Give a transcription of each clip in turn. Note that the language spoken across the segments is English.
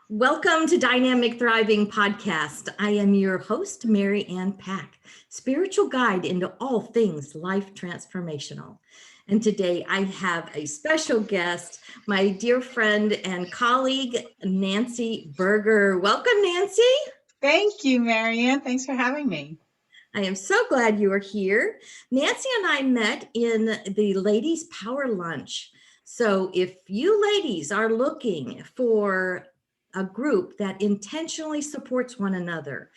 Welcome to Dynamic Thriving Podcast. I am your host, Mary Ann Pack, spiritual guide into all things life transformational. And today I have a special guest, my dear friend and colleague, Nancy Berger. Welcome, Nancy. Thank you, Mary Ann. Thanks for having me. I am so glad you are here. Nancy and I met in the Ladies Power Lunch. So if you ladies are looking for a group that intentionally supports one another,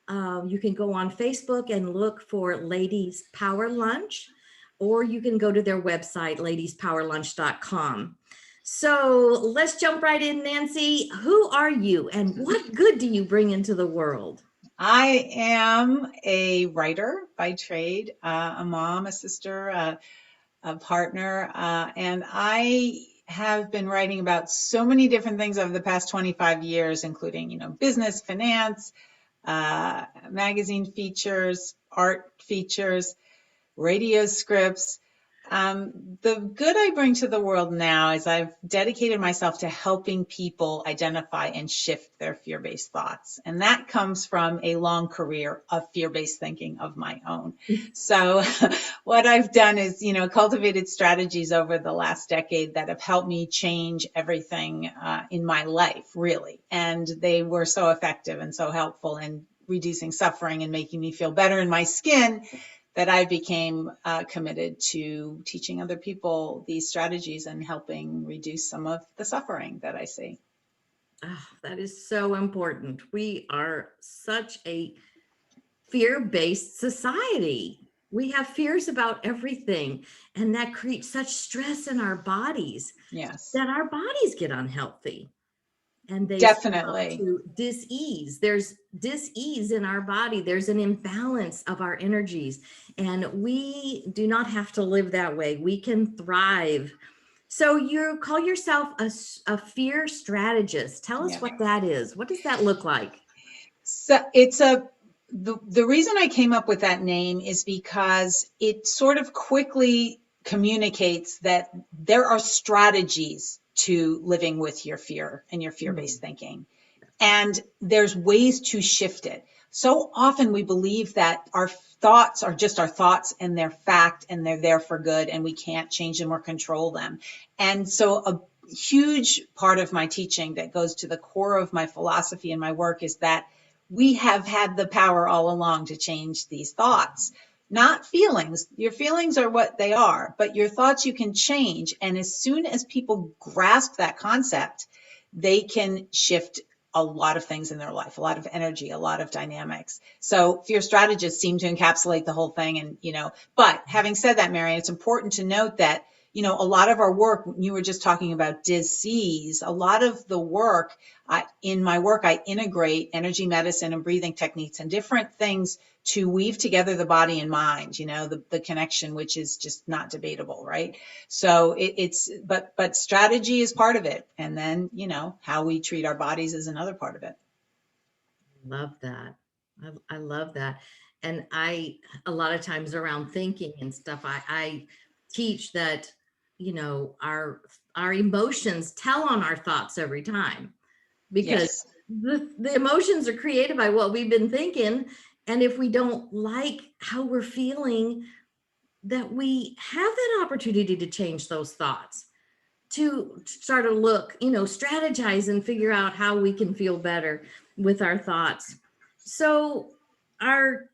you can go on Facebook and look for Ladies Power Lunch, or you can go to their website, ladiespowerlunch.com. So let's jump right in, Nancy. Who are you and what good do you bring into the world? I am a writer by trade, a mom, a sister, a partner, and I have been writing about so many different things over the past 25 years, including, business, finance, magazine features, art features, radio scripts. The good I bring to the world now is I've dedicated myself to helping people identify and shift their fear-based thoughts. And that comes from a long career of fear-based thinking of my own. So what I've done is, cultivated strategies over the last decade that have helped me change everything in my life, really. And they were so effective and so helpful in reducing suffering and making me feel better in my skin that I became committed to teaching other people these strategies and helping reduce some of the suffering that I see. Oh, that is so important. We are such a fear-based society. We have fears about everything, and that creates such stress in our bodies that our bodies get unhealthy. And they definitely to dis-ease. There's dis-ease in our body. There's an imbalance of our energies, and we do not have to live that way. We can thrive. So you call yourself a fear strategist. Tell us what that is. What does that look like? So the reason I came up with that name is because it sort of quickly communicates that there are strategies to living with your fear and your fear-based thinking. And there's ways to shift it. So often we believe that our thoughts are just our thoughts and they're fact and they're there for good and we can't change them or control them. And so a huge part of my teaching that goes to the core of my philosophy and my work is that we have had the power all along to change these thoughts. Not feelings. Your feelings are what they are, but your thoughts you can change. And as soon as people grasp that concept, they can shift a lot of things in their life, a lot of energy, a lot of dynamics. So fear strategists seem to encapsulate the whole thing. And, but having said that, Marianne, it's important to note that, a lot of our work, you were just talking about disease, a lot of the work, in my work, I integrate energy medicine and breathing techniques and different things to weave together the body and mind, the connection, which is just not debatable, right? So but strategy is part of it. And then, how we treat our bodies is another part of it. Love that. I love that. And a lot of times around thinking and stuff, I teach that, our emotions tell on our thoughts every time, because the emotions are created by what we've been thinking. And if we don't like how we're feeling, that we have that opportunity to change those thoughts, to start to look, strategize and figure out how we can feel better with our thoughts. So our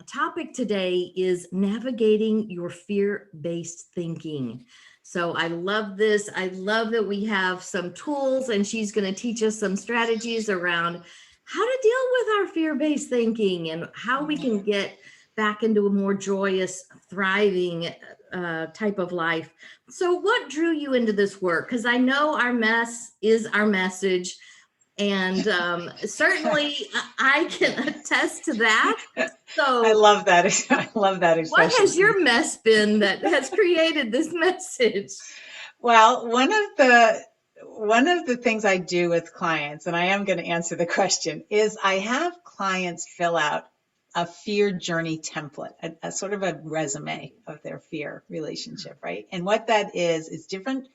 topic today is navigating your fear-based thinking. So I love this. I love that we have some tools, and she's going to teach us some strategies around how to deal with our fear-based thinking and how we can get back into a more joyous, thriving type of life. So what drew you into this work? Because I know our mess is our message. And certainly I can attest to that. So I love that. I love that expression. What has your mess been that has created this message? Well, one of the things I do with clients, and I am going to answer the question, is I have clients fill out a fear journey template, a sort of a resume of their fear relationship, right? And what that is different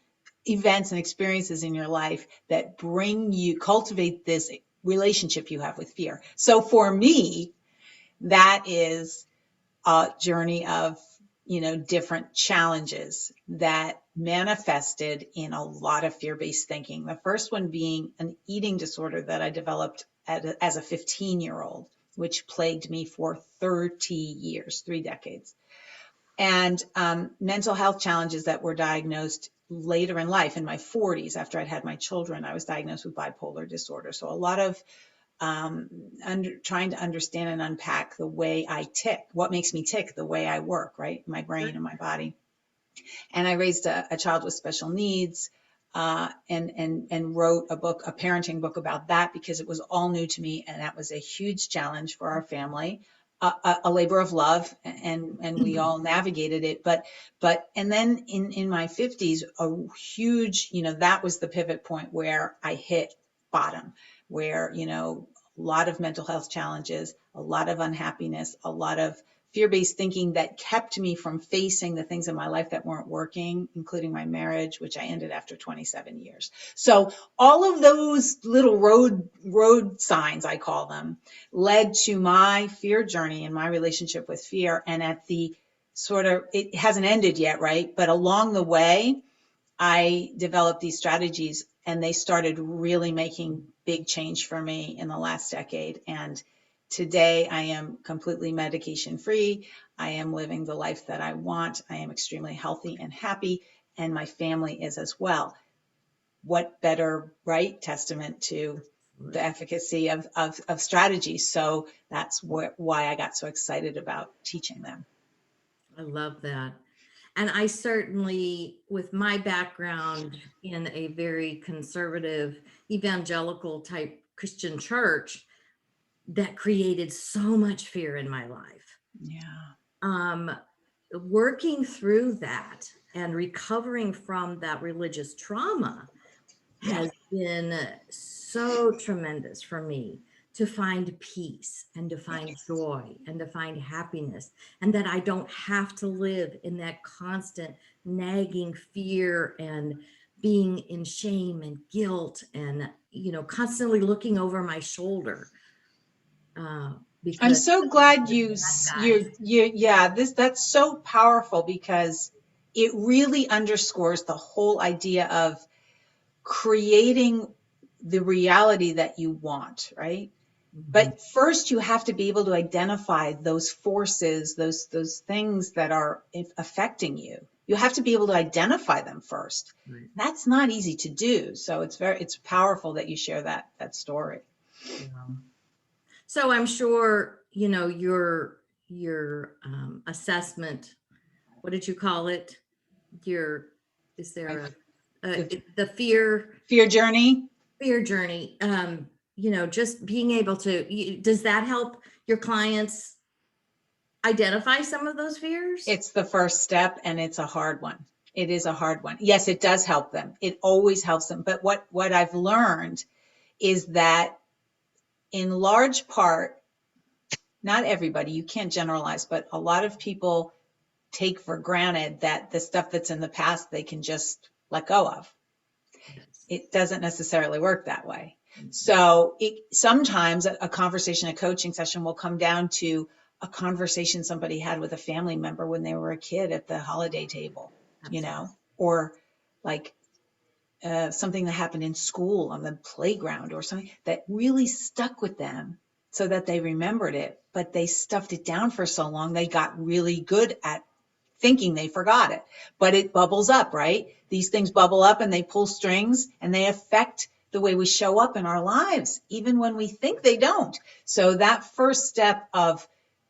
events and experiences in your life that cultivate this relationship you have with fear. So for me, that is a journey of, different challenges that manifested in a lot of fear-based thinking. The first one being an eating disorder that I developed as a 15-year-old, which plagued me for 30 years, 3 decades. And mental health challenges that were diagnosed later in life, in my 40s, after I'd had my children. I was diagnosed with bipolar disorder. So a lot of trying to understand and unpack the way I tick, what makes me tick, the way I work, right? My brain and my body. And I raised a child with special needs, and wrote a parenting book about that, because it was all new to me, and that was a huge challenge for our family. A labor of love, and we all navigated it. And then in my 50s, a huge, that was the pivot point where I hit bottom, where, a lot of mental health challenges, a lot of unhappiness, a lot of fear-based thinking that kept me from facing the things in my life that weren't working, including my marriage, which I ended after 27 years. So all of those little road signs, I call them, led to my fear journey and my relationship with fear. And at the it hasn't ended yet, right? But along the way, I developed these strategies, and they started really making big change for me in the last decade. And today I am completely medication free. I am living the life that I want. I am extremely healthy and happy, and my family is as well. What better, right, testament to the efficacy of strategies. So that's why I got so excited about teaching them. I love that. And I certainly, with my background in a very conservative, evangelical type Christian church, that created so much fear in my life. Yeah. Working through that and recovering from that religious trauma has been so tremendous for me, to find peace and to find joy and to find happiness, and that I don't have to live in that constant nagging fear and being in shame and guilt and, constantly looking over my shoulder. I'm Because so glad the you, bad guys. yeah, that's so powerful, because it really underscores the whole idea of creating the reality that you want, right? Mhm. But first you have to be able to identify those forces, those things that are affecting you. You have to be able to identify them first. Right. That's not easy to do. So it's powerful that you share that story. Yeah. So I'm sure, your assessment, what did you call it? Your, is My there the the fear journey. fear journey, just being able to, does that help your clients identify some of those fears? It's the first step, and it's a hard one. It is a hard one. Yes, it does help them. It always helps them. But what I've learned is that, in large part, not everybody, you can't generalize, but a lot of people take for granted that the stuff that's in the past they can just let go of. Yes. It doesn't necessarily work that way. So sometimes a conversation, a coaching session will come down to a conversation somebody had with a family member when they were a kid at the holiday table, Absolutely. or like something that happened in school on the playground, or something that really stuck with them, so that they remembered it, but they stuffed it down for so long they got really good at thinking they forgot it. But it bubbles up, right? These things bubble up, and they pull strings, and they affect the way we show up in our lives, even when we think they don't. So that first step of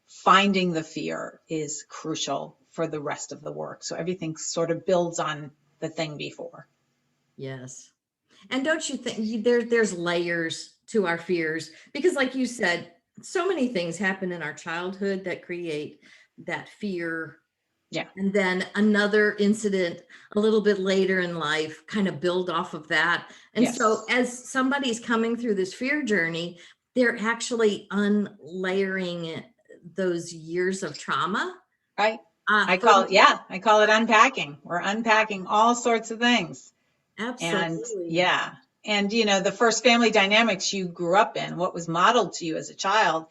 finding the fear is crucial for the rest of the work. So everything sort of builds on the thing before. Yes. And don't you think there's layers to our fears? Because like you said, so many things happen in our childhood that create that fear. Yeah. And then another incident a little bit later in life kind of build off of that. And so Yes. as somebody's coming through this fear journey, they're actually unlayering those years of trauma. Right. For I call it unpacking. We're unpacking all sorts of things. And Absolutely. yeah. And, the first family dynamics you grew up in, what was modeled to you as a child.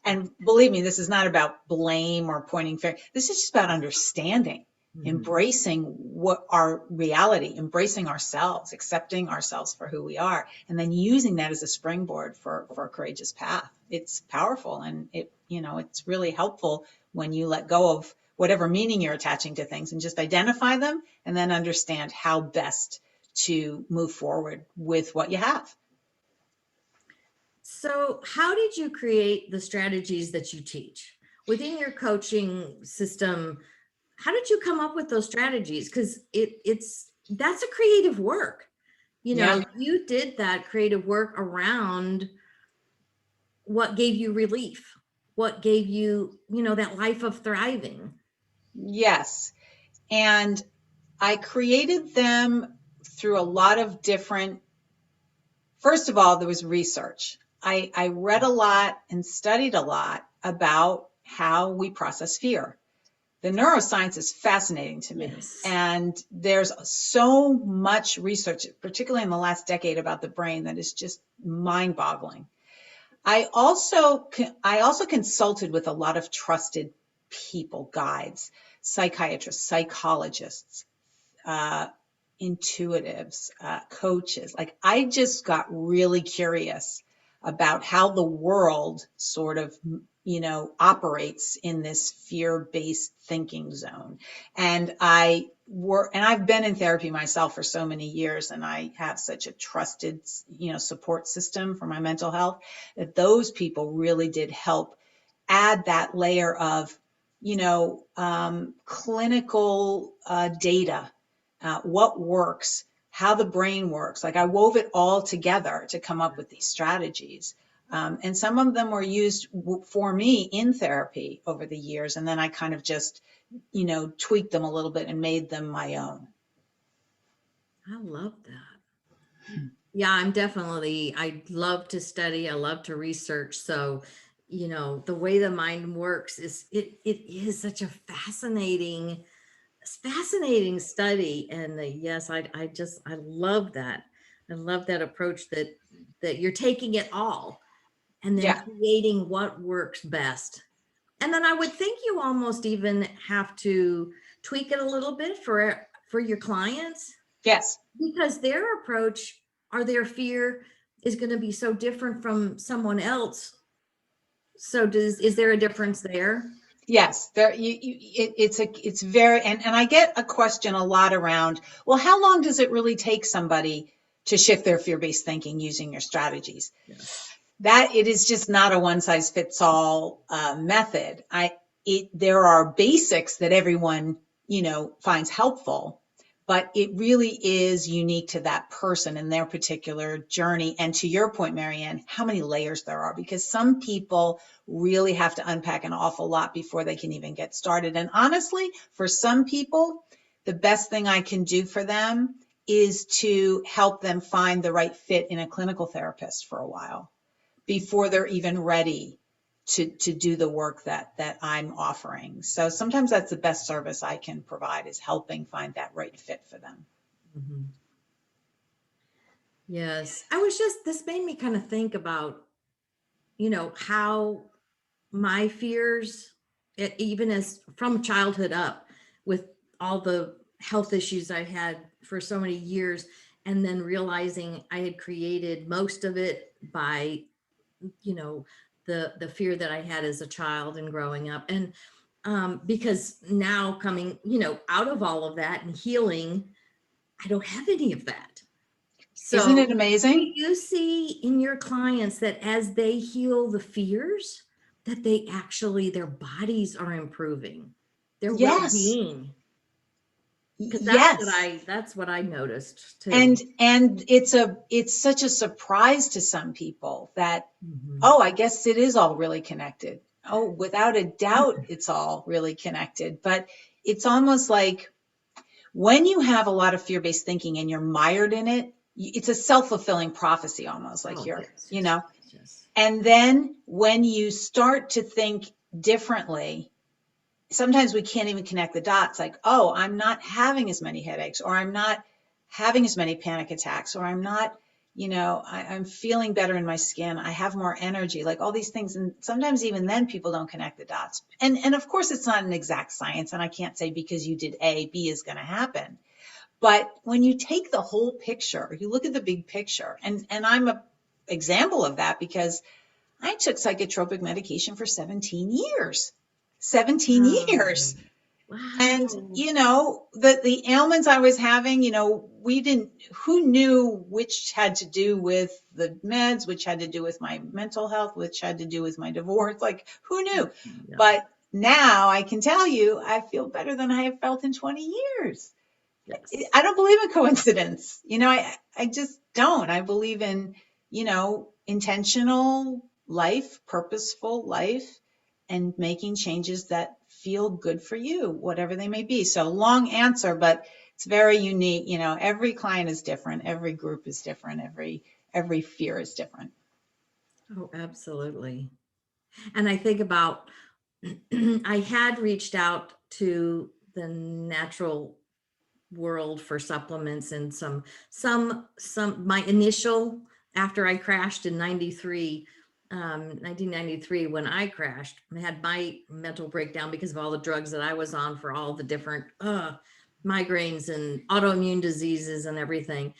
And believe me, this is not about blame or pointing finger. This is just about understanding, Mhm. embracing what our reality, embracing ourselves, accepting ourselves for who we are, and then using that as a springboard for a courageous path. It's powerful, and it's really helpful when you let go of whatever meaning you're attaching to things and just identify them and then understand how best to move forward with what you have. So, how did you create the strategies that you teach within your coaching system? How did you come up with those strategies? Because it's that's a creative work. Yeah. You did that creative work around what gave you relief, what gave you, that life of thriving. Yes. And I created them through a lot of different, first of all, there was research. I read a lot and studied a lot about how we process fear. The neuroscience is fascinating to me. Yes. And there's so much research, particularly in the last decade, about the brain that is just mind boggling. I also I also consulted with a lot of trusted people, guides, psychiatrists, psychologists, uh, intuitives, coaches. Like I just got really curious about how the world sort of, operates in this fear-based thinking zone. And I've been in therapy myself for so many years, and I have such a trusted, support system for my mental health that those people really did help add that layer of, clinical data, what works, how the brain works. Like I wove it all together to come up with these strategies. And some of them were used for me in therapy over the years. And then I kind of just, tweaked them a little bit and made them my own. I love that. Yeah, I love to study, I love to research. So, the way the mind works it is such a fascinating study. And yes, I love that. I love that approach that you're taking it all and then Yeah. creating what works best. And then I would think you almost even have to tweak it a little bit for your clients Yes. because their approach or their fear is going to be so different from someone else. So is there a difference there? Yes, it's very, and I get a question a lot around, well, how long does it really take somebody to shift their fear-based thinking using your strategies? Yes. That it is just not a one size fits all method. There are basics that everyone, finds helpful, but it really is unique to that person and their particular journey. And to your point, Marianne, how many layers there are, because some people really have to unpack an awful lot before they can even get started. And honestly, for some people, the best thing I can do for them is to help them find the right fit in a clinical therapist for a while before they're even ready to do the work that I'm offering. So sometimes that's the best service I can provide, is helping find that right fit for them. Mhm. Yes. This made me kind of think about, how my fears, even as from childhood up, with all the health issues I had for so many years, and then realizing I had created most of it by, you know, the fear that I had as a child and growing up. And because now coming, out of all of that and healing, I don't have any of that. Isn't So, it do amazing? you see in your clients that as they heal the fears, that their bodies are improving, their Yes. well-being? Because Yes. that's what I noticed too. And it's such a surprise to some people that, Mhm. oh, I guess it is all really connected. Oh, without a doubt, it's all really connected. But it's almost like when you have a lot of fear-based thinking and you're mired in it, it's a self-fulfilling prophecy almost, like Oh, you're, yes, yes, yes, yes. and then when you start to think differently, sometimes we can't even connect the dots, like, oh, I'm not having as many headaches, or I'm not having as many panic attacks, or I'm not, I'm feeling better in my skin. I have more energy, like all these things. And sometimes even then people don't connect the dots. And of course it's not an exact science. And I can't say because you did A, B is going to happen. But when you take the whole picture, you look at the big picture, and I'm a example of that because I took psychotropic medication for 17 years. 17 Oh, years. And, wow. the ailments I was having, who knew which had to do with the meds, which had to do with my mental health, which had to do with my divorce. Like, who knew? Yeah. But now I can tell you, I feel better than I have felt in 20 years. Yes. I don't believe in coincidence. I just don't. I believe in, intentional life, purposeful life, and making changes that feel good for you, whatever they may be. So long answer, but it's very unique. Every client is different. Every group is different. Every fear is different. Oh, absolutely. And I think about, I had reached out to the natural world for supplements and my initial, after I crashed in 93, 1993, when I crashed, I had my mental breakdown because of all the drugs that I was on for all the different migraines and autoimmune diseases and everything,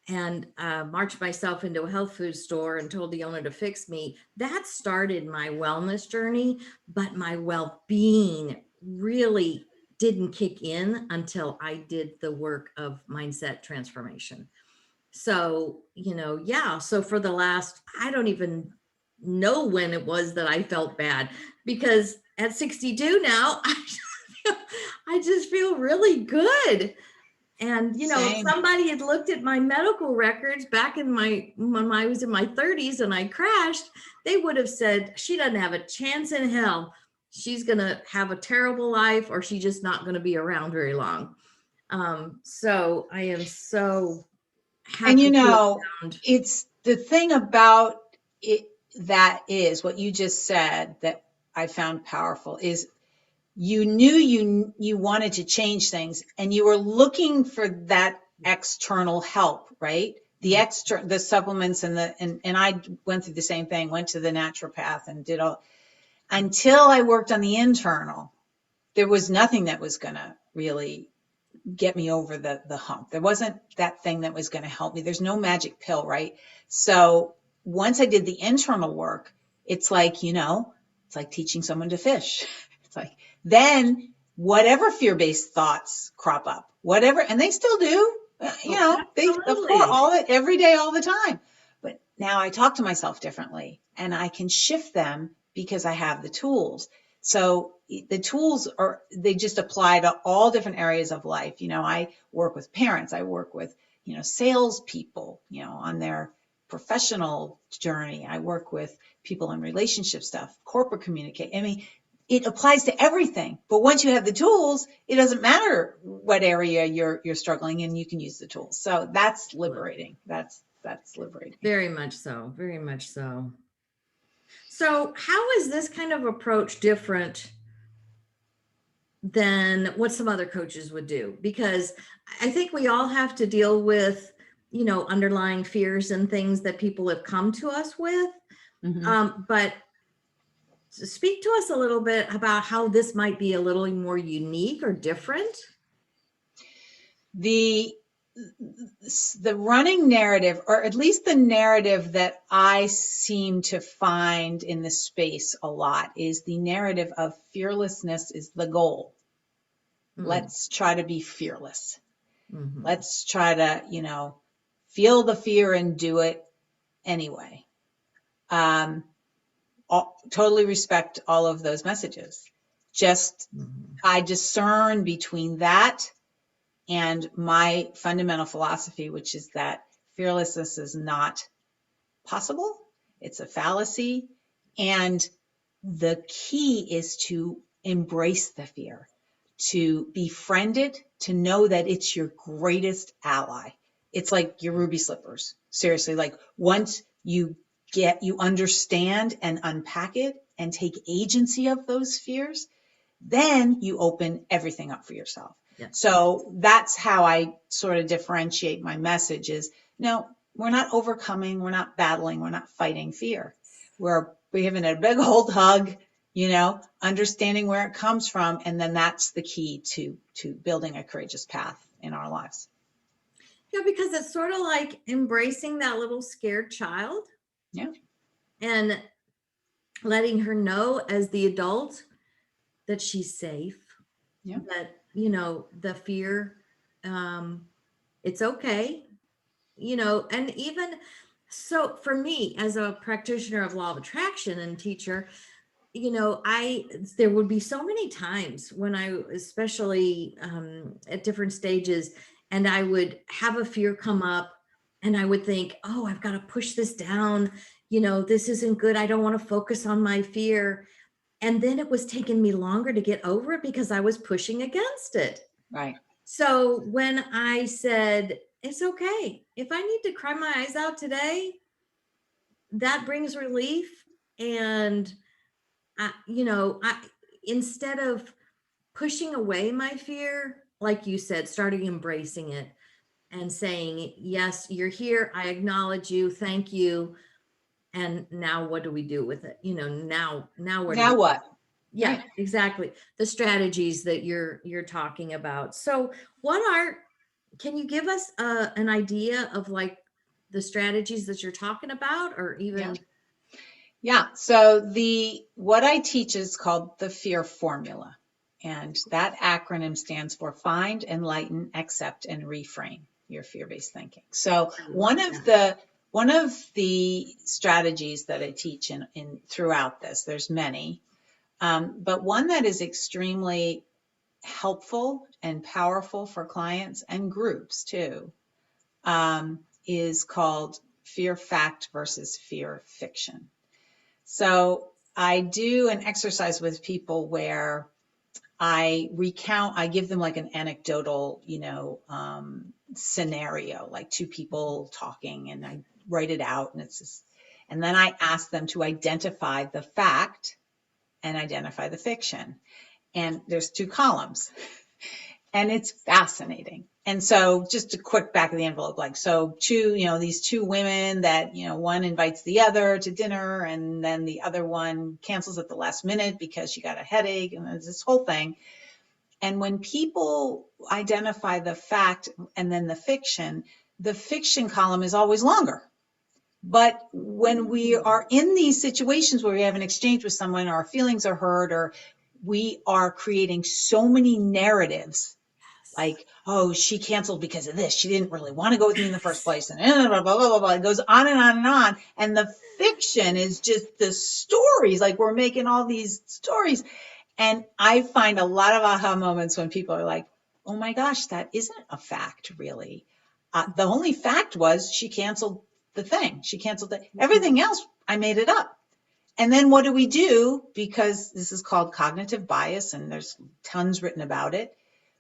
and marched myself into a health food store and told the owner to fix me. That started my wellness journey, but my well-being really didn't kick in until I did the work of mindset transformation. So, yeah. So for the last, I don't even know when it was that I felt bad, because at 62 now, I just feel really good. And, if Same. somebody had looked at my medical records back when I was in my 30s and I crashed, they would have said, she doesn't have a chance in hell. She's going to have a terrible life, or she's just not going to be around very long. So I am so And happy to have found. it's the thing about it that is what you just said that I found powerful is you knew you wanted to change things and you were looking for that external help, right? The supplements and I went through the same thing, went to the naturopath and did all until I worked on the internal. There was nothing that was going to really get me over the hump. There wasn't that thing that was going to help me. There's no magic pill, right? So once I did the internal work, it's like, it's like teaching someone to fish. It's like, then whatever fear-based thoughts crop up, whatever, and they still do, Oh, they, of course, absolutely. every day, all the time. But now I talk to myself differently and I can shift them because I have the tools. So the tools they just apply to all different areas of life. I work with parents, I work with, salespeople, on their professional journey. I work with people in relationship stuff, corporate communicate. I mean, it applies to everything. But once you have the tools, it doesn't matter what area you're struggling in, you can use the tools. So that's liberating. That's liberating. Very much so. Very much so. So how is this kind of approach different than what some other coaches would do? Because I think we all have to deal with, underlying fears and things that people have come to us with. Mm-hmm. But speak to us a little bit about how this might be a little more unique or different. The the running narrative, or at least the narrative that I seem to find in this space a lot, is the narrative of fearlessness is the goal. Mm, Let's try to be fearless. mhm, Let's try to, feel the fear and do it anyway. Um, totally respect all of those messages. Just, mhm, I discern between that and my fundamental philosophy, which is that fearlessness is not possible. It's a fallacy. And the key is to embrace the fear, to befriend it, to know that it's your greatest ally. It's like your ruby slippers. Seriously, like once you understand and unpack it and take agency of those fears, then you open everything up for yourself. Yes. So that's how I sort of differentiate my messages. No, we're not overcoming, we're not battling, we're not fighting fear. We're giving it a big old hug, understanding where it comes from, and then that's the key to building a courageous path in our lives. Yeah, because it's sort of like embracing that little scared child. Yeah. And letting her know as the adult that she's safe, Yeah. that, the fear, um, it's okay, and even so for me as a practitioner of law of attraction and teacher, there would be so many times when I, especially at different stages, and I would have a fear come up and I would think, oh, I've got to push this down. This isn't good. I don't want to focus on my fear. And then it was taking me longer to get over it because I was pushing against it. Right. So when I said, it's okay, if I need to cry my eyes out today, that brings relief. And I instead of pushing away my fear, like you said, starting embracing it and saying, yes, you're here. I acknowledge you. Thank you. And now what do we do with it? Now where do we Now what? Yeah, Right. exactly. The strategies that you're talking about. So can you give us an idea of like the strategies that you're talking about, or Yeah. even? Yeah. So what I teach is called the FEAR formula. And that acronym stands for Find, Enlighten, Accept, and Reframe Your Fear-Based Thinking. So I one love of that. the strategies that I teach in throughout this, there's many, but one that is extremely helpful and powerful for clients and groups too, is called fear fact versus fear fiction. So I do an exercise with people where I give them like an anecdotal, scenario, like two people talking, and I write it out, and and then I ask them to identify the fact and identify the fiction. And there's two columns, and it's fascinating. And so just a quick back of the envelope, like, so these two women that, one invites the other to dinner, and then the other one cancels at the last minute because she got a headache, and there's this whole thing. And when people identify the fact and then the fiction column is always longer. But when we are in these situations where we have an exchange with someone, our feelings are hurt, or we are creating so many narratives, like, oh, she canceled because of this. She didn't really want to go with me in the first place. And blah, blah, blah, blah, blah. It goes on and on and on. And the fiction is just the stories. Like, we're making all these stories. And I find a lot of aha moments when people are like, oh my gosh, that isn't a fact, really. The only fact was she canceled the thing. She canceled everything else. I made it up. And then what do we do? Because this is called cognitive bias, and there's tons written about it.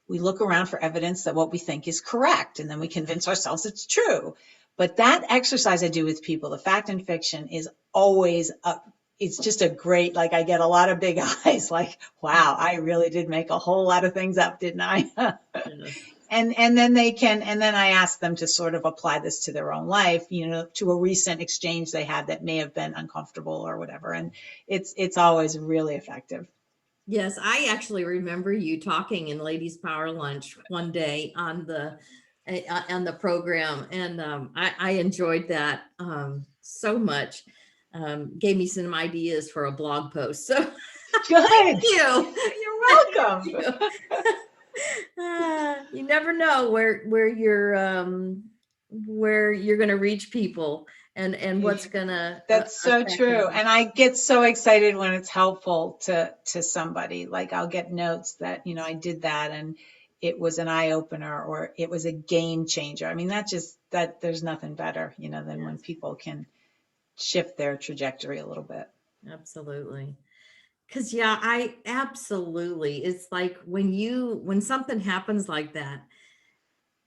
We look around for evidence that what we think is correct, and then we convince ourselves it's true. But that exercise I do with people, the fact and fiction, is always it's just a great, like, I get a lot of big eyes, like, wow, I really did make a whole lot of things up, didn't I? Yes. And then I ask them to sort of apply this to their own life, to a recent exchange they had that may have been uncomfortable or whatever. And it's always really effective. Yes, I actually remember you talking in Ladies Power Lunch one day on the program, and I enjoyed that so much. Gave me some ideas for a blog post. So thank Good. you. You're welcome. You. You never know where you're going to reach people, and what's going to That's so affect true. them. And I get so excited when it's helpful to somebody. Like, I'll get notes that, I did that and it was an eye opener, or it was a game changer. I mean, that there's nothing better, than when Yes, people can shift their trajectory a little bit. absolutely. Because yeah, I absolutely. It's like when something happens like that,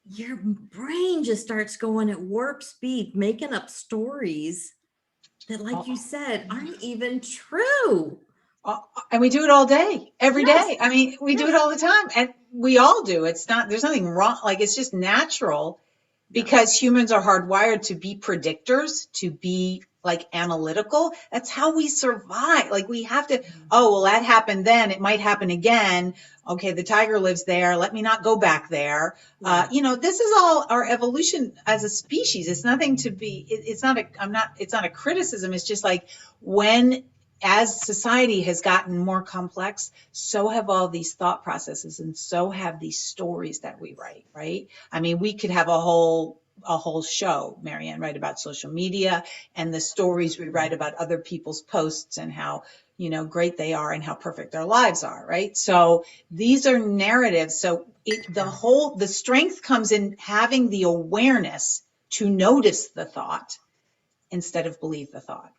your brain just starts going at warp speed, making up stories that, like you Oh, said, aren't even true. And we do it all day, every Yes, day. I mean, we do it yes. all the time, and we all do. It's not, there's nothing wrong. Like, it's just natural Yeah. because humans are hardwired to be predictors, to be like analytical. That's how we survive. Like, we have to, oh, well, that happened then. It might happen again. Okay, the tiger lives there. Let me not go back there. Right. This is all our evolution as a species. It's nothing to be, it's not a, it's not a criticism. It's just like when, as society has gotten more complex, so have all these thought processes, and so have these stories that we write, right? I mean, we could have a whole show, Marianne, right, about social media and the stories we write about other people's posts and how, great they are and how perfect their lives are, right? So these are narratives. So the strength comes in having the awareness to notice the thought instead of believe the thought.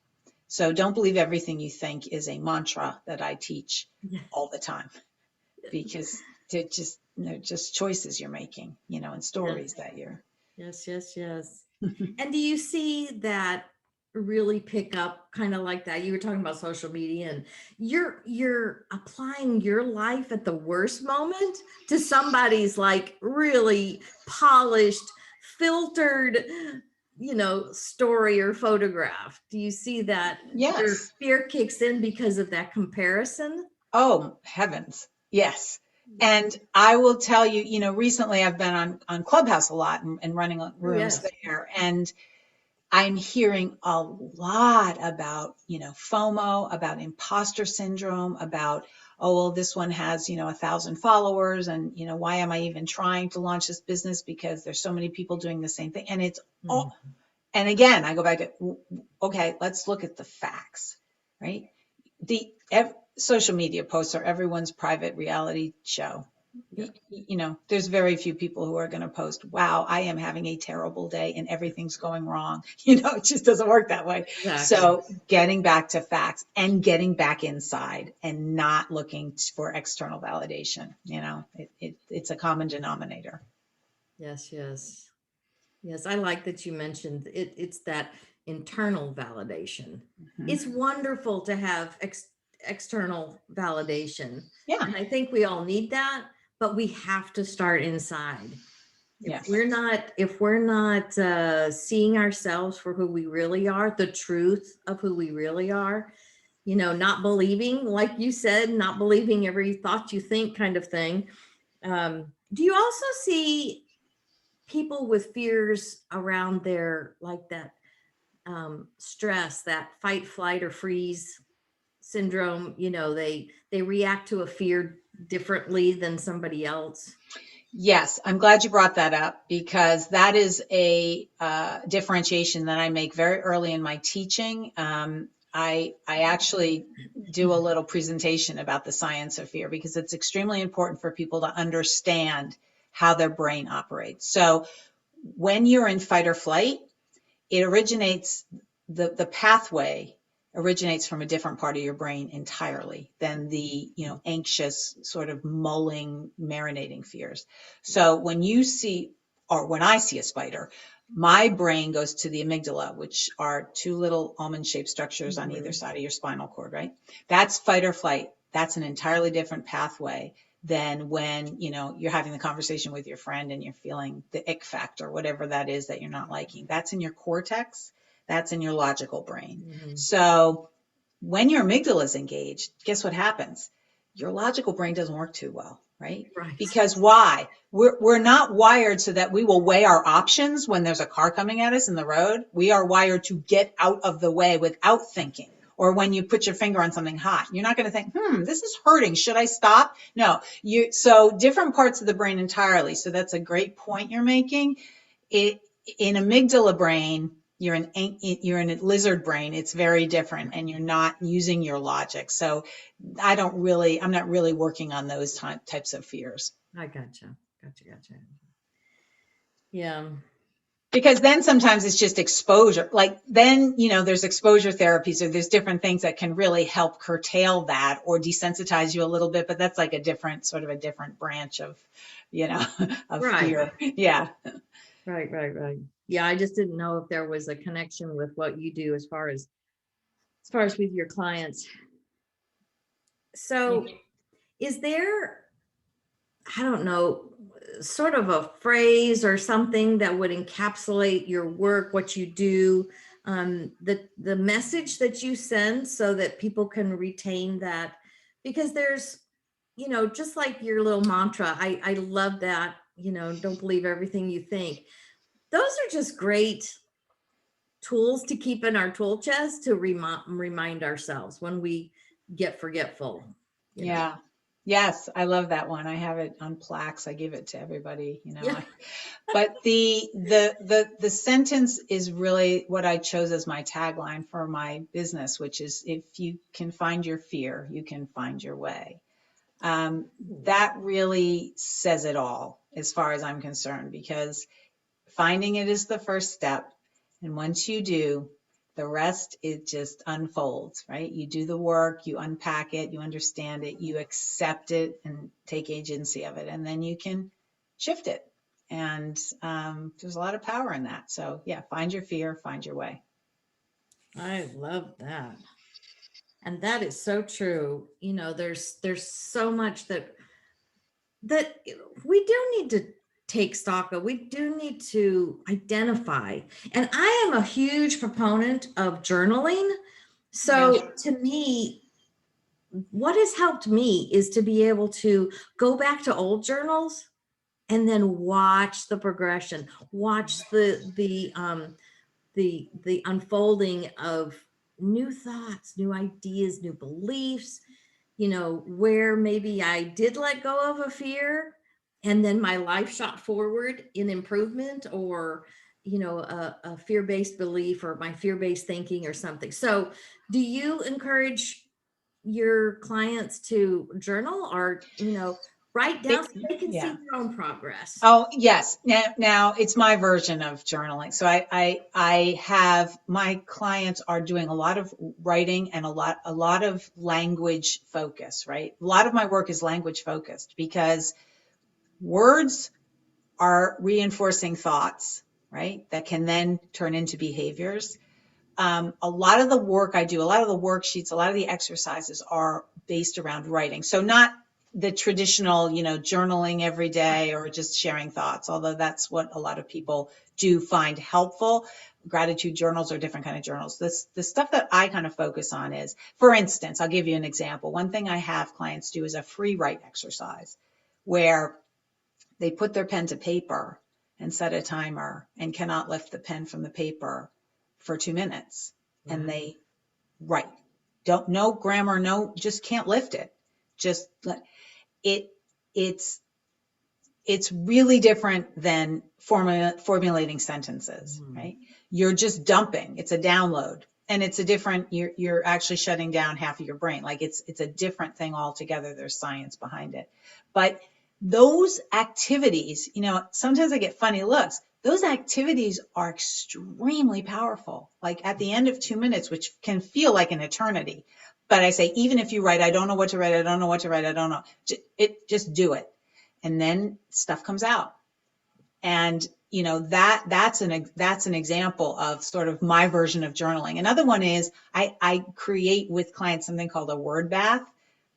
So don't believe everything you think is a mantra that I teach Yeah. all the time, because they're just choices you're making, and stories Yes. that you're. Yes. Yes. Yes. And do you see that really pick up kind of like that? You were talking about social media, and you're applying your life at the worst moment to somebody's like really polished, filtered, story or photograph. Do you see that your Yes. fear kicks in because of that comparison? Oh, heavens. Yes. And I will tell you, recently I've been on Clubhouse a lot and running Oh, rooms yes. there. And I'm hearing a lot about, FOMO, about imposter syndrome, about, oh, well, this one has, 1,000 followers. And, why am I even trying to launch this business? Because there's so many people doing the same thing. And it's all, Mhm. and again, I go back to, okay, let's look at the facts, right? Social media posts are everyone's private reality show. Yeah, There's very few people who are going to post, wow, I am having a terrible day and everything's going wrong. It just doesn't work that way. exactly. So getting back to facts and getting back inside and not looking for external validation, it's a common denominator. Yes, yes. Yes, I like that you mentioned it. It's that internal validation. Mhm. It's wonderful to have external validation. Yeah. And I think we all need that, but we have to start inside. Yes. If we're not seeing ourselves for who we really are, the truth of who we really are, not believing, like you said, not believing every thought you think kind of thing. Do you also see people with fears around their like that stress, that fight, flight, or freeze syndrome? They react to a fear differently than somebody else. Yes, I'm glad you brought that up, because that is a differentiation that I make very early in my teaching. I actually do a little presentation about the science of fear, because it's extremely important for people to understand how their brain operates. So when you're in fight or flight, it originates, the pathway originates from a different part of your brain entirely than the anxious, sort of mulling, marinating fears. So when you see, or when I see a spider, my brain goes to the amygdala, which are two little almond shaped structures on either Mhm. side of your spinal cord, right? That's fight or flight. That's an entirely different pathway than when you're having the conversation with your friend and you're feeling the ick factor, whatever that is that you're not liking. That's in your cortex. That's in your logical brain. Mhm. So when your amygdala is engaged, guess what happens? Your logical brain doesn't work too well, right? Right. Because why? We're not wired so that we will weigh our options when there's a car coming at us in the road. We are wired to get out of the way without thinking. Or when you put your finger on something hot, you're not going to think, this is hurting. Should I stop? No, so different parts of the brain entirely. So that's a great point you're making. It, in amygdala brain, you're in a lizard brain. It's very different, and you're not using your logic. So I'm not really working on those types of fears. I gotcha. Gotcha. Yeah. Because then sometimes it's just exposure. Like then, there's exposure therapies, or there's different things that can really help curtail that or desensitize you a little bit. But that's like a different branch of, of Right. fear. Yeah. Right. Yeah, I just didn't know if there was a connection with what you do as far as with your clients. So is there, I don't know, sort of a phrase or something that would encapsulate your work, what you do, the message that you send so that people can retain that? Because there's, just like your little mantra, I love that, don't believe everything you think. Those are just great tools to keep in our tool chest to remind ourselves when we get forgetful. Yeah. Yes, I love that one. I have it on plaques. I give it to everybody, Yeah. but the sentence is really what I chose as my tagline for my business, which is, if you can find your fear, you can find your way. That really says it all as far as I'm concerned, because finding it is the first step. And once you do, the rest, it just unfolds, right? You do the work, you unpack it, you understand it, you accept it and take agency of it, and then you can shift it. And there's a lot of power in that. So yeah, find your fear, find your way. I love that. And that is so true. There's so much that we do need to take stock of. We do need to identify. And I am a huge proponent of journaling. Yeah. So to me, what has helped me is to be able to go back to old journals and then watch the progression, watch the unfolding of new thoughts, new ideas, new beliefs, where maybe I did let go of a fear and then my life shot forward in improvement, or, a fear-based belief or my fear-based thinking or something. So do you encourage your clients to journal, or, write down so they can see Yeah. their own progress? Oh, yes. Now it's my version of journaling. So I have, my clients are doing a lot of writing and a lot of language focus, right? A lot of my work is language focused, because words are reinforcing thoughts, right? That can then turn into behaviors. A lot of the work I do, a lot of the worksheets, a lot of the exercises are based around writing. So not the traditional, journaling every day or just sharing thoughts, although that's what a lot of people do find helpful. Gratitude journals are different kind of journals. The stuff that I kind of focus on is, for instance, I'll give you an example. One thing I have clients do is a free write exercise, where they put their pen to paper and set a timer and cannot lift the pen from the paper for 2 minutes. And they write. Don't, no grammar, no, just can't lift it. Just it, it's, it's really different than formulating sentences, right? You're just dumping. It's a download, and it's a different, you're actually shutting down half of your brain. Like it's a different thing altogether. There's science behind it. But those activities, sometimes I get funny looks. Those activities are extremely powerful. Like at the end of 2 minutes, which can feel like an eternity. But I say, even if you write, I don't know what to write, I don't know what to write, I don't know. Just do it. And then stuff comes out. And that's an example of sort of my version of journaling. Another one is I create with clients something called a word bath,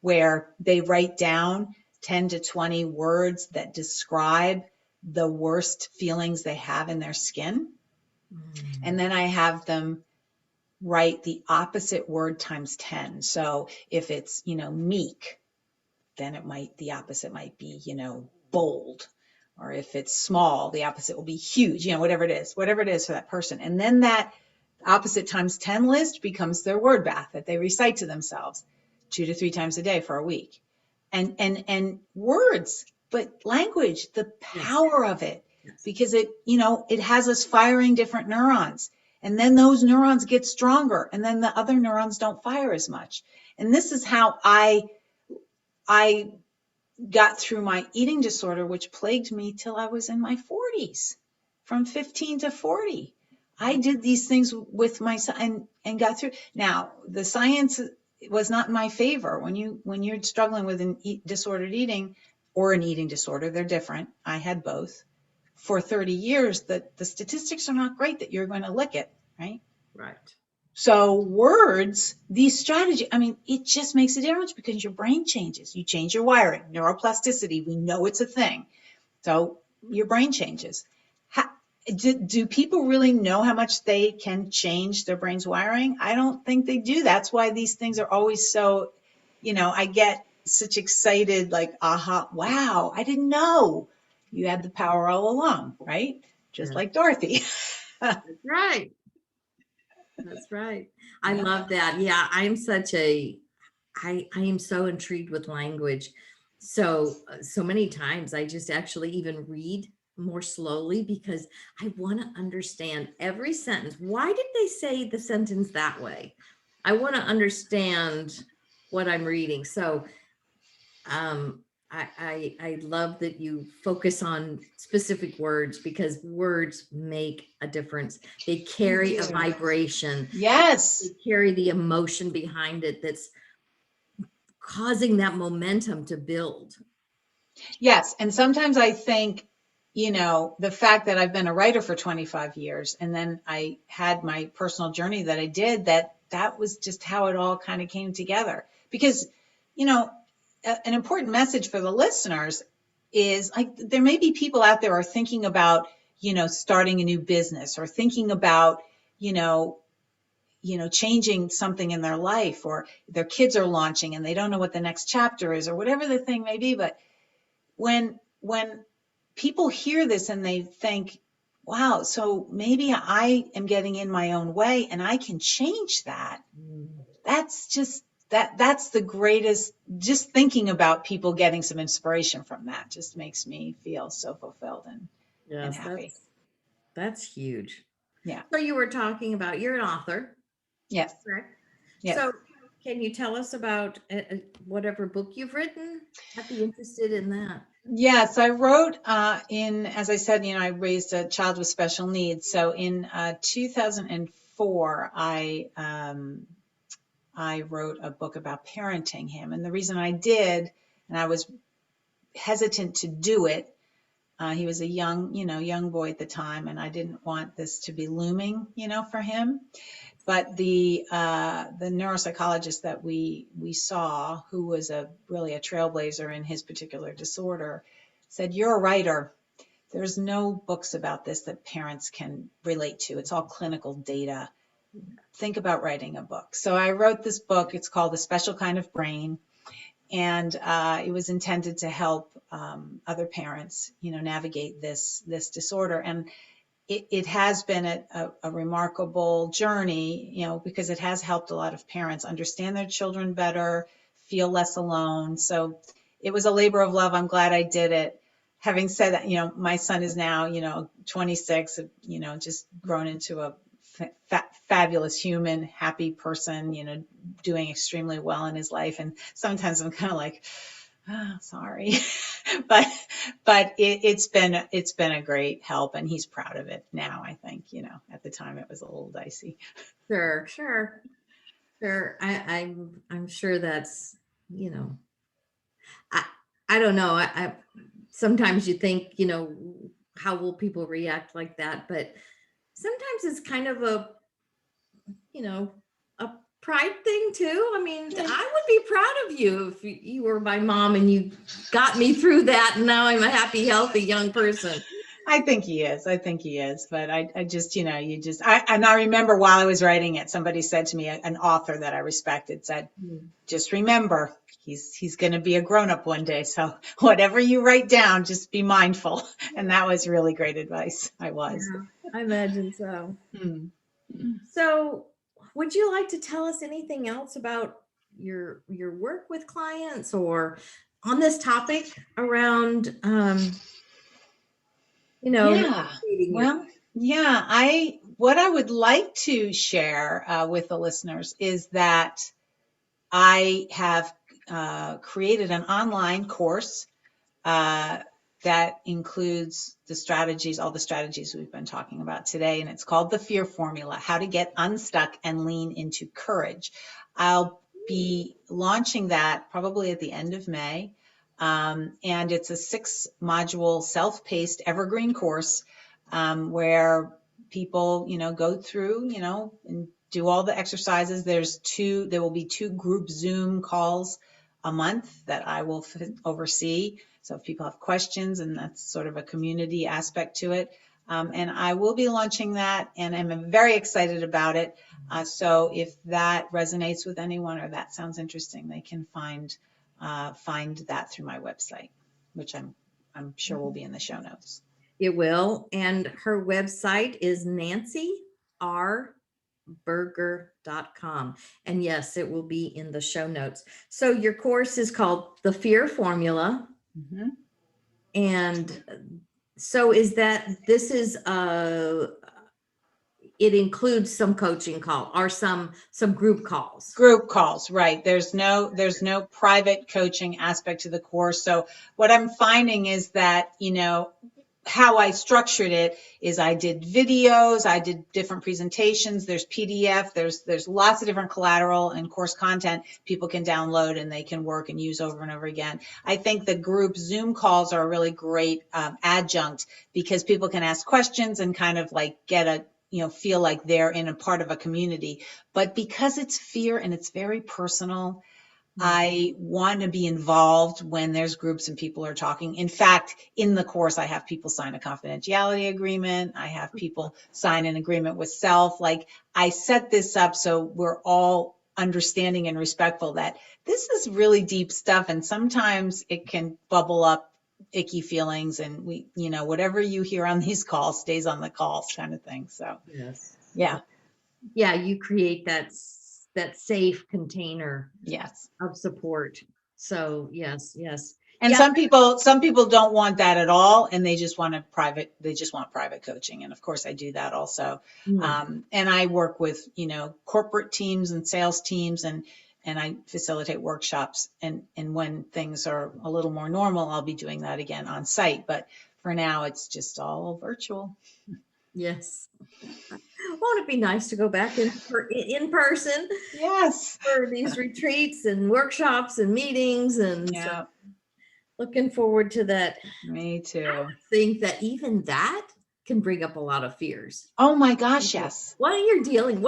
where they write down 10 to 20 words that describe the worst feelings they have in their skin. And then I have them write the opposite word times 10. So if it's, meek, then the opposite might be, bold. Or if it's small, the opposite will be huge, whatever it is for that person. And then that opposite times 10 list becomes their word bath that they recite to themselves 2 to 3 times a day for a week. And words, but language, the Yes. power of it, Yes. because it has us firing different neurons. And then those neurons get stronger, and then the other neurons don't fire as much. And this is how I got through my eating disorder, which plagued me till I was in my 40s, from 15 to 40. I did these things with my son and got through. Now, the science was not in my favor. When you're struggling with an disordered eating or an eating disorder, they're different. I had both. For 30 years, the statistics are not great that you're going to lick it, right? Right. So words, these strategies, I mean, it just makes a difference because your brain changes. You change your wiring, neuroplasticity. We know it's a thing. So your brain changes. How, do people really know how much they can change their brain's wiring? I don't think they do. That's why these things are always so, I get such excited, like, aha, wow, I didn't know you had the power all along, right? Just Yeah, like Dorothy. that's right. That's right. I Yeah. love that. Yeah, I'm such a I am so intrigued with language. So many times I just actually even read more slowly because I want to understand every sentence. Why did they say the sentence that way? I want to understand what I'm reading. So um I love that you focus on specific words because words make a difference. They They carry a do. vibration. They Yes. carry the emotion behind it that's causing that momentum to build. Yes. And sometimes I think, the fact that I've been a writer for 25 years and then I had my personal journey that I did, that was just how it all kind of came together. Because, you know, an important message for the listeners is like there may be people out there who are thinking about, starting a new business or thinking about, you know, changing something in their life, or their kids are launching and they don't know what the next chapter is or whatever the thing may be. But when people hear this and they think, wow, so maybe I am getting in my own way and I can change that. Mm. That's just that's the greatest. Just thinking about people getting some inspiration from that just makes me feel so fulfilled and Yes, happy. that's huge. Yeah. So you were talking about you're an author, Yes. correct? Yes. So can you tell us about whatever book you've written? I'd be interested in that. Yes, I wrote as I said, I raised a child with special needs. So in 2004, I wrote a book about parenting him. And the reason I did, and I was hesitant to do it, he was a young boy at the time, and I didn't want this to be looming, for him. But the neuropsychologist that we saw, who was really a trailblazer in his particular disorder, said, "You're a writer. There's no books about this that parents can relate to. It's all clinical data. Think about writing a book." So I wrote this book. It's called A Special Kind of Brain, and it was intended to help other parents, navigate this disorder. And it has been a remarkable journey, because it has helped a lot of parents understand their children better, feel less alone. So it was a labor of love. I'm glad I did it. Having said that, my son is now, 26, just grown into a fabulous human, happy person, doing extremely well in his life. And sometimes I'm kind of like, oh, sorry, but it's been a great help, and he's proud of it now. I think, at the time it was a little dicey. Sure, sure, sure. I'm sure that's, you know, I I don't know. I sometimes you think, how will people react like that? But sometimes it's kind of you know, a pride thing too. I mean, Yeah. I would be proud of you if you were my mom and you got me through that. And now I'm a happy, healthy young person. I think he is. I think he is. But I just, and I remember while I was writing it, somebody said to me, an author that I respected said, Mm. just remember, he's going to be a grown up one day. So whatever you write down, just be mindful. And that was really great advice. I was. Yeah, I imagine so. Hmm. So, would you like to tell us anything else about your work with clients or on this topic around Yeah. navigating your Well, yeah, what I would like to share with the listeners is that I have created an online course uh, that includes all the strategies we've been talking about today. And it's called the Fear Formula: How to Get Unstuck and Lean into Courage. I'll be launching that probably at the end of May. And it's a 6-module self-paced evergreen course where people, go through, in do all the exercises. There will be 2 group Zoom calls a month that I will oversee. So if people have questions, and that's sort of a community aspect to it. And I will be launching that, and I'm very excited about it. So if that resonates with anyone or that sounds interesting, they can find that through my website, which I'm sure will be in the show notes. It will. And her website is nancyRberger.com. And yes, it will be in the show notes. So your course is called the Fear Formula. Mm-hmm. And so it includes some coaching call or some group calls. Group calls, right. There's no private coaching aspect to the course. So what I'm finding is that, how I structured it is I did videos, I did different presentations, there's PDF, there's lots of different collateral and course content people can download and they can work and use over and over again. I think the group Zoom calls are a really great adjunct, because people can ask questions and kind of like get a, feel like they're in a part of a community. But because it's fear and it's very personal, I want to be involved when there's groups and people are talking. In fact, in the course, I have people sign a confidentiality agreement. I have people sign an agreement with self. Like, I set this up so we're all understanding and respectful that this is really deep stuff. And sometimes it can bubble up icky feelings, and whatever you hear on these calls stays on the calls, kind of thing. So, yes. Yeah. Yeah. You create that safe container. Yes. Of support. So yes. And yeah. some people don't want that at all, and they just want private coaching. And of course I do that also. And I work with, corporate teams and sales teams, and I facilitate workshops. And when things are a little more normal, I'll be doing that again on site. But for now, it's just all virtual. Yes. Won't it be nice to go back in person? Yes. For these retreats and workshops and meetings, and Yeah. so looking forward to that. Me too. I think that even that can bring up a lot of fears. Oh my gosh, yes. What are you dealing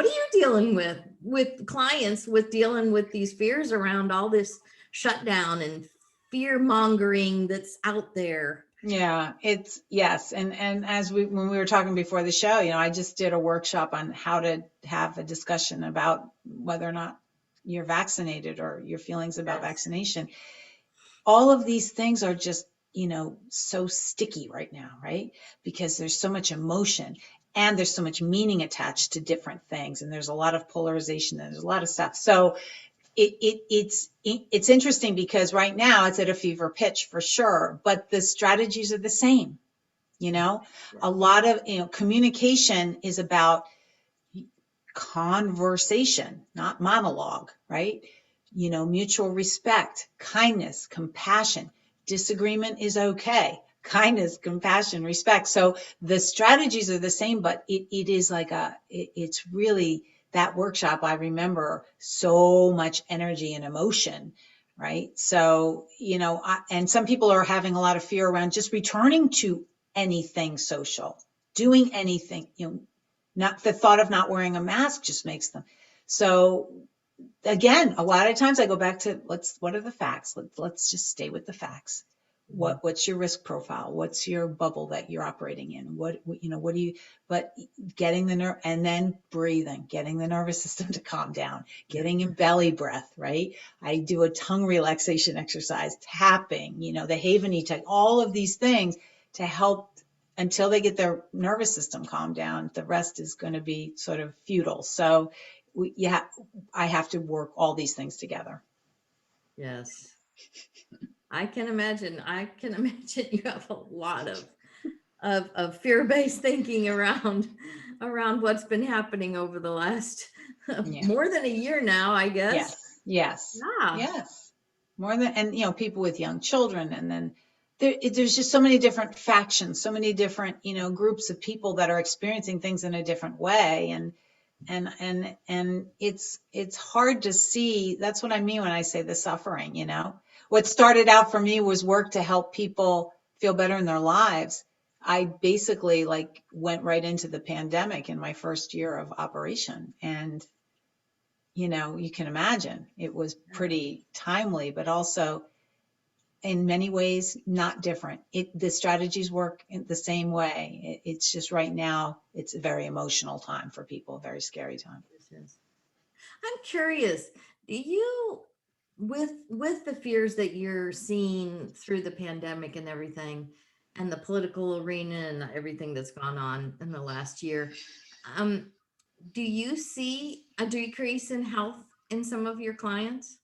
with clients, with dealing with these fears around all this shutdown and fear mongering that's out there? Yeah, yes. And when we were talking before the show, I just did a workshop on how to have a discussion about whether or not you're vaccinated or your feelings about vaccination. All of these things are just, so sticky right now, right? Because there's so much emotion and there's so much meaning attached to different things. And there's a lot of polarization and there's a lot of stuff. So it's interesting, because right now it's at a fever pitch for sure, but the strategies are the same. A lot of, communication is about conversation, not monologue, right? Mutual respect, kindness, compassion. Disagreement is okay. Kindness, compassion, respect. So the strategies are the same, but it is like it's really, that workshop, I remember so much energy and emotion, right? So, and some people are having a lot of fear around just returning to anything social, doing anything, not the thought of not wearing a mask just makes them. So again, a lot of times I go back to what are the facts? Let's just stay with the facts. What's your risk profile? What's your bubble that you're operating in? But getting and then breathing, getting the nervous system to calm down, getting a belly breath, right? I do a tongue relaxation exercise, tapping, the Haveny technique, all of these things to help until they get their nervous system calmed down. The rest is going to be sort of futile. So I have to work all these things together. Yes. I can imagine you have a lot of fear-based thinking around what's been happening over the last more than a year now, I guess. Yes. Yeah. Yes. More than, and people with young children, and then there's just so many different factions, so many different, groups of people that are experiencing things in a different way. And it's hard to see. That's what I mean when I say the suffering, What started out for me was work to help people feel better in their lives. I basically like went right into the pandemic in my first year of operation. And, you can imagine it was Yeah. pretty timely, but also in many ways not different. The strategies work in the same way. It's just right now, it's a very emotional time for people, a very scary time. This is. I'm curious, do you, with the fears that you're seeing through the pandemic and everything, and the political arena and everything that's gone on in the last year, um, do you see a decrease in health in some of your clients?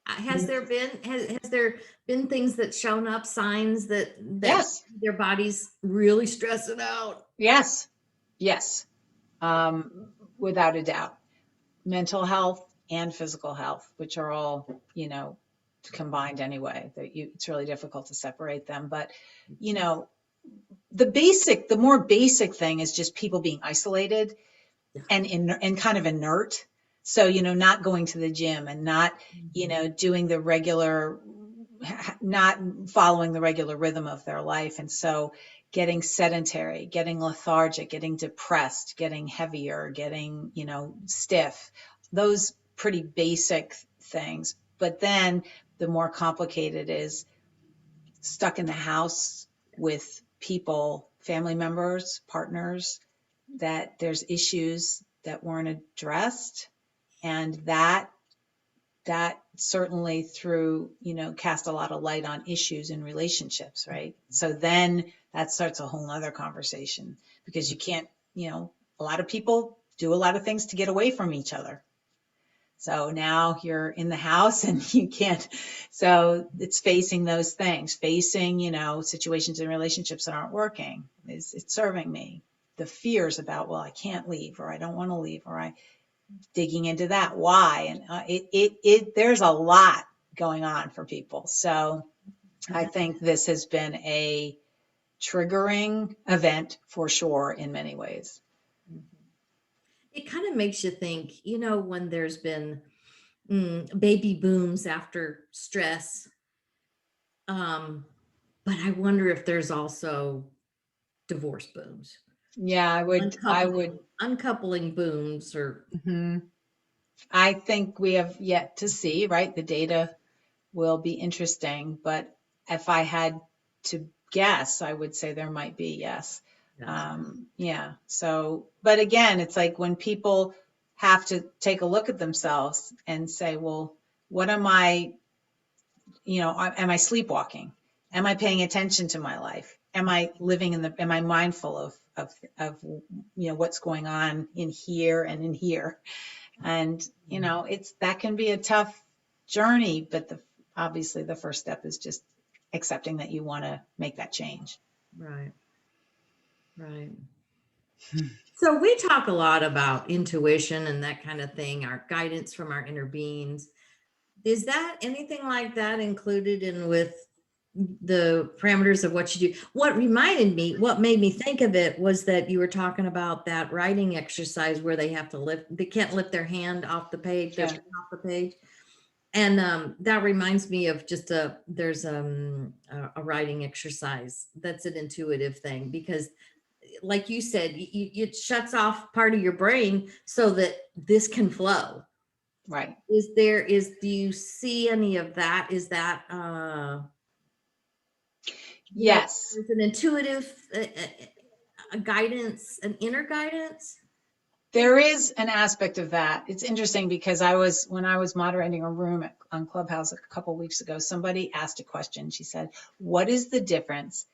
Has there been things that shown up, signs that Yes, their body's really stressing out? yes, yes, without a doubt. Mental health and physical health, which are all, combined anyway. It's really difficult to separate them. But, you know, the more basic thing is just people being isolated Yeah. and kind of inert. So, not going to the gym and not, Mhm. doing the regular, not following the regular rhythm of their life. And so getting sedentary, getting lethargic, getting depressed, getting heavier, getting, stiff, those pretty basic things. But then the more complicated is stuck in the house with people, family members, partners, that there's issues that weren't addressed. And that certainly cast a lot of light on issues in relationships, right? So then that starts a whole nother conversation, because you can't, a lot of people do a lot of things to get away from each other. So now you're in the house and you can't. So it's facing those things, facing, situations in relationships that aren't working. Is it serving me? The fears about, well, I can't leave, or I don't want to leave, or I digging into that why. And there's a lot going on for people. So I think this has been a triggering event for sure in many ways. Mhm. It kind of makes you think, when there's been baby booms after stress. But I wonder if there's also divorce booms, Yeah, I would. uncoupling booms, or Mhm. I think we have yet to see, right? The data will be interesting, but if I had to guess, I would say there might be, yes. yes. Yeah. So, but again, it's like when people have to take a look at themselves and say, well, what am I, am I sleepwalking? Am I paying attention to my life? Am I mindful of, what's going on in here and in here? And, that can be a tough journey, but obviously the first step is just accepting that you want to make that change. Right, right. So we talk a lot about intuition and that kind of thing, our guidance from our inner beings. Is that anything like that included in with the parameters of what you do? What made me think of it was that you were talking about that writing exercise where they can't lift their hand off the page, their Yeah. pen off the page. And that reminds me of there's a writing exercise that's an intuitive thing, because like you said, it shuts off part of your brain so that this can flow. Right. Do you see any of that? Is that, Yes. there's an intuitive a guidance, an inner guidance? There is an aspect of that. It's interesting because when I was moderating a room on Clubhouse a couple of weeks ago, somebody asked a question. She said, what is the difference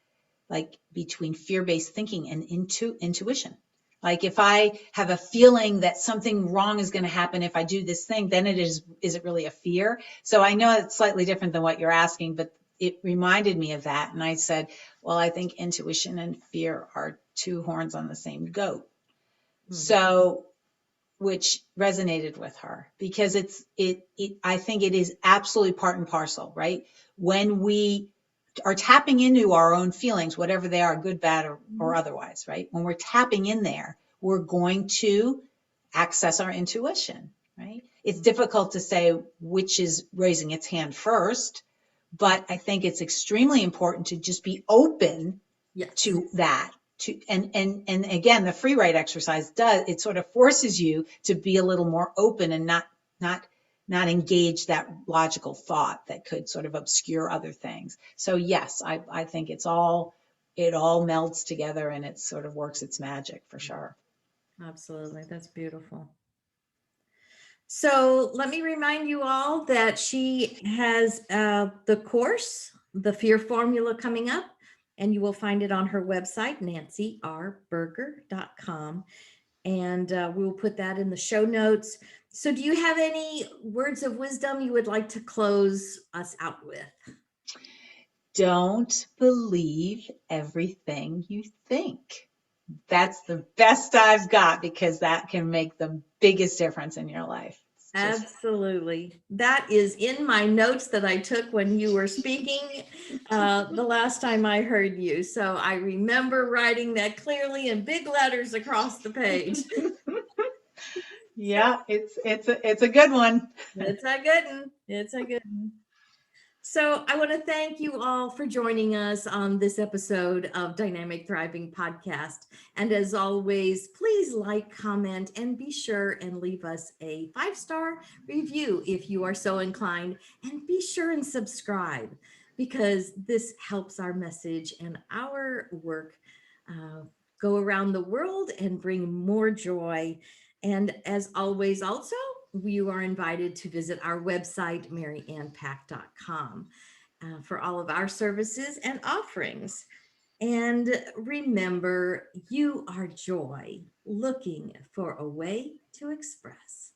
like between fear-based thinking and intuition? Like if I have a feeling that something wrong is going to happen if I do this thing, then is it really a fear? So I know it's slightly different than what you're asking, but it reminded me of that. And I said, well, I think intuition and fear are two horns on the same goat. Mhm. So, which resonated with her because I think it is absolutely part and parcel, right? When we are tapping into our own feelings, whatever they are, good, bad, or otherwise, right? When we're tapping in there, we're going to access our intuition, right? It's difficult to say which is raising its hand first, but I think it's extremely important to just be open, Yes. to that. And again, the free write exercise does, it sort of forces you to be a little more open and not not engage that logical thought that could sort of obscure other things. So yes, I think it all melds together and it sort of works its magic for sure. Absolutely. That's beautiful. So let me remind you all that she has the course, the Fear Formula, coming up, and you will find it on her website, nancyrberger.com. And we will put that in the show notes. So, do you have any words of wisdom you would like to close us out with? Don't believe everything you think. That's the best I've got because that can make the biggest difference in your life. It's just Absolutely. That is in my notes that I took when you were speaking the last time I heard you. So I remember writing that clearly in big letters across the page. yeah, it's a good one. It's a good one. It's a good one. So I want to thank you all for joining us on this episode of Dynamic Thriving Podcast. And as always, please like, comment, and be sure and leave us a 5-star review if you are so inclined. And be sure and subscribe because this helps our message and our work uh, go around the world and bring more joy. And as always, also, you are invited to visit our website, maryannpack.com, for all of our services and offerings. And remember, you are joy looking for a way to express.